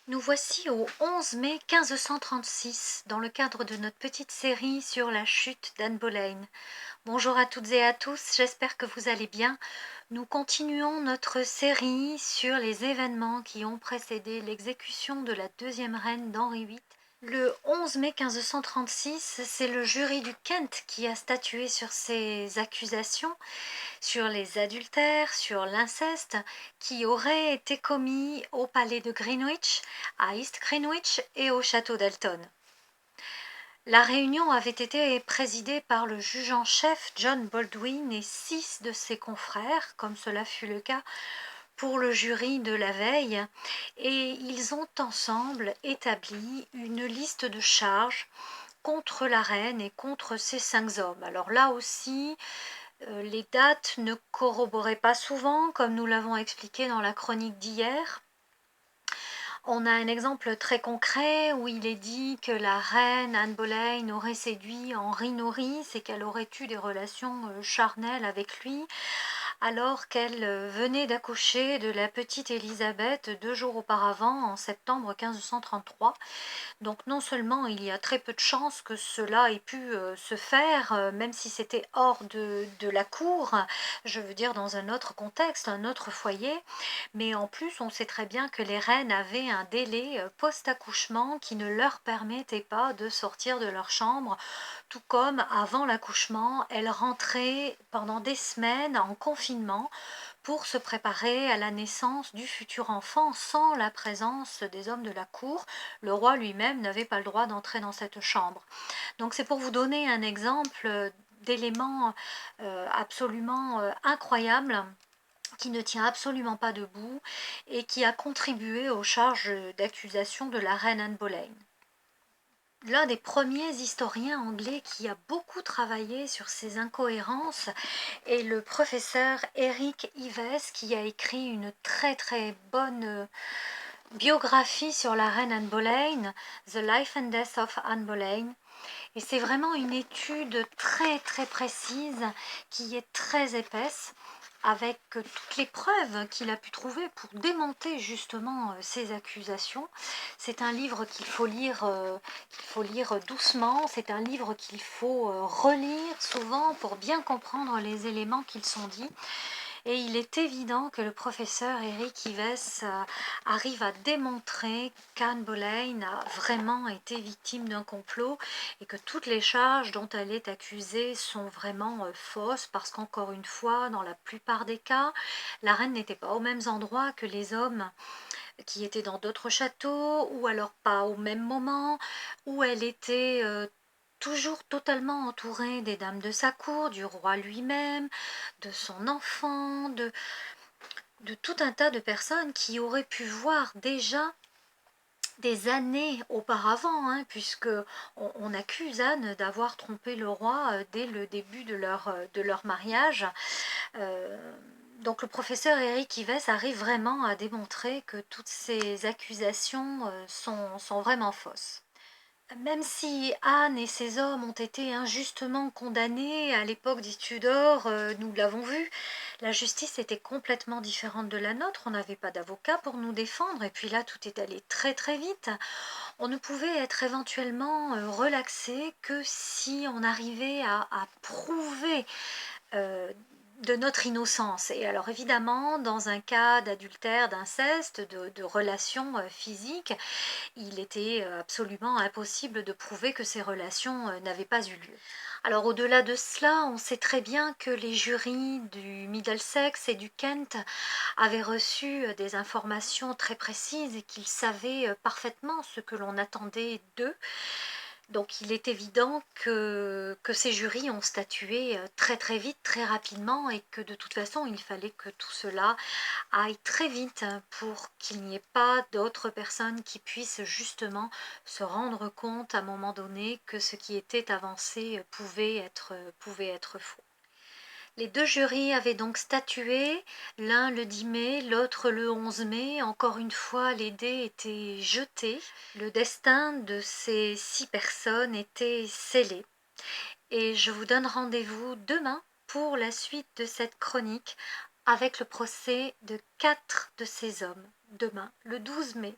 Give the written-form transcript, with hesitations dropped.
Nous voici au 11 mai 1536, dans le cadre de notre petite série sur la chute d'Anne Boleyn. Bonjour à toutes et à tous, j'espère que vous allez bien. Nous continuons notre série sur les événements qui ont précédé l'exécution de la deuxième reine d'Henri VIII. Le 11 mai 1536, c'est le jury du Kent qui a statué sur ces accusations, sur les adultères, sur l'inceste qui auraient été commis au palais de Greenwich, à East Greenwich et au château d'Elton. La réunion avait été présidée par le juge en chef John Baldwin et 6 de ses confrères, comme cela fut le cas pour le jury de la veille, et ils ont ensemble établi une liste de charges contre la reine et contre ces 5 hommes. Alors là aussi, les dates ne corroboraient pas souvent, comme nous l'avons expliqué dans la chronique d'hier. On a un exemple très concret où il est dit que la reine Anne Boleyn aurait séduit Henri Norris et qu'elle aurait eu des relations charnelles avec lui, alors qu'elle venait d'accoucher de la petite Élisabeth 2 jours auparavant, en septembre 1533. Donc non seulement il y a très peu de chances que cela ait pu se faire, même si c'était hors de la cour, je veux dire dans un autre contexte, un autre foyer, mais en plus on sait très bien que les reines avaient un délai post-accouchement qui ne leur permettait pas de sortir de leur chambre, tout comme avant l'accouchement, elles rentraient pendant des semaines en confinement pour se préparer à la naissance du futur enfant sans la présence des hommes de la cour. Le roi lui-même n'avait pas le droit d'entrer dans cette chambre. Donc c'est pour vous donner un exemple d'éléments absolument incroyables qui ne tient absolument pas debout et qui a contribué aux charges d'accusation de la reine Anne Boleyn. L'un des premiers historiens anglais qui a beaucoup travaillé sur ces incohérences est le professeur Eric Ives, qui a écrit une très très bonne biographie sur la reine Anne Boleyn, The Life and Death of Anne Boleyn. Et c'est vraiment une étude très très précise qui est très épaisse, avec toutes les preuves qu'il a pu trouver pour démonter justement ces accusations. C'est un livre qu'il faut lire doucement, c'est un livre qu'il faut relire souvent pour bien comprendre les éléments qu'ils sont dits. Et il est évident que le professeur Eric Ives arrive à démontrer qu'Anne Boleyn a vraiment été victime d'un complot et que toutes les charges dont elle est accusée sont vraiment fausses, parce qu'encore une fois, dans la plupart des cas, la reine n'était pas aux mêmes endroits que les hommes qui étaient dans d'autres châteaux, ou alors pas au même moment, où elle était toujours totalement entourée des dames de sa cour, du roi lui-même, de son enfant, de tout un tas de personnes qui auraient pu voir déjà des années auparavant, puisque on accuse Anne d'avoir trompé le roi dès le début de leur mariage. Donc le professeur Eric Ives arrive vraiment à démontrer que toutes ces accusations sont vraiment fausses. Même si Anne et ses hommes ont été injustement condamnés à l'époque des Tudors, nous l'avons vu, la justice était complètement différente de la nôtre, on n'avait pas d'avocat pour nous défendre, et puis là tout est allé très très vite. On ne pouvait être éventuellement relaxé que si on arrivait à prouver euh, de notre innocence. Et alors évidemment, dans un cas d'adultère, d'inceste, de relations physiques, il était absolument impossible de prouver que ces relations n'avaient pas eu lieu. Alors au-delà de cela, on sait très bien que les jurys du Middlesex et du Kent avaient reçu des informations très précises et qu'ils savaient parfaitement ce que l'on attendait d'eux. Donc il est évident que ces jurys ont statué très très vite, très rapidement, et que de toute façon il fallait que tout cela aille très vite pour qu'il n'y ait pas d'autres personnes qui puissent justement se rendre compte à un moment donné que ce qui était avancé pouvait être faux. Les 2 jurys avaient donc statué, l'un le 10 mai, l'autre le 11 mai. Encore une fois, les dés étaient jetés. Le destin de ces 6 personnes était scellé. Et je vous donne rendez-vous demain pour la suite de cette chronique avec le procès de 4 de ces hommes. Demain, le 12 mai.